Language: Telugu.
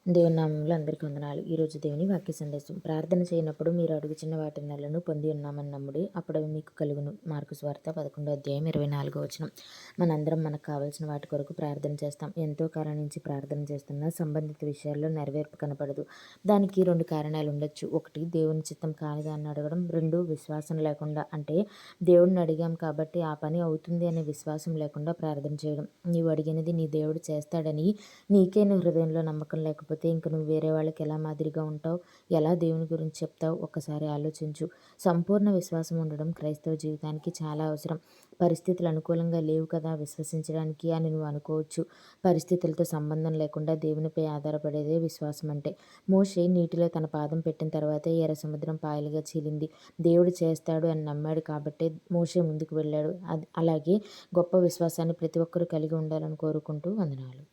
దేవుని నామంలో అందరికీ వందనాలు. ఈరోజు దేవుని వాక్య సందేశం. ప్రార్థన చేయనప్పుడు మీరు అడుగుచున్న వాటినెల్లను పొంది ఉన్నామని నమ్ముడి, అప్పుడు అవి మీకు కలుగును. మార్కు సువార్త 11 అధ్యాయం 24 వచనం. మనందరం మనకు కావాల్సిన వాటి కొరకు ప్రార్థన చేస్తాం. ఎంతో కాలం నుంచి ప్రార్థన చేస్తున్నా సంబంధిత విషయాల్లో నెరవేర్పు కనపడదు. దానికి 2 కారణాలు ఉండొచ్చు. 1, దేవుని చిత్తం కానిదాన్ని అడగడం. 2, విశ్వాసం లేకుండా, అంటే దేవుడిని అడిగాం కాబట్టి ఆ పని అవుతుంది అనే విశ్వాసం లేకుండా ప్రార్థన చేయడం. నీవు అడిగినది నీ దేవుడు చేస్తాడని నీకే నీ హృదయంలో నమ్మకం లేకపోతే ఇంక నువ్వు వేరే వాళ్ళకి ఎలా మాదిరిగా ఉంటావు? ఎలా దేవుని గురించి చెప్తావు? ఒక్కసారి ఆలోచించు. సంపూర్ణ విశ్వాసం ఉండడం క్రైస్తవ జీవితానికి చాలా అవసరం. పరిస్థితులు అనుకూలంగా లేవు కదా విశ్వసించడానికి అని నువ్వు అనుకోవచ్చు. పరిస్థితులతో సంబంధం లేకుండా దేవునిపై ఆధారపడేదే విశ్వాసం అంటే. మోషే నీటిలో తన పాదం పెట్టిన తర్వాతే ఎర్ర సముద్రం పాయలుగా చీలింది. దేవుడు చేస్తాడు అని నమ్మాడు కాబట్టే మోషే ముందుకు వెళ్ళాడు. అలాగే గొప్ప విశ్వాసాన్ని ప్రతి ఒక్కరూ కలిగి ఉండాలని కోరుకుంటూ వందనాలు.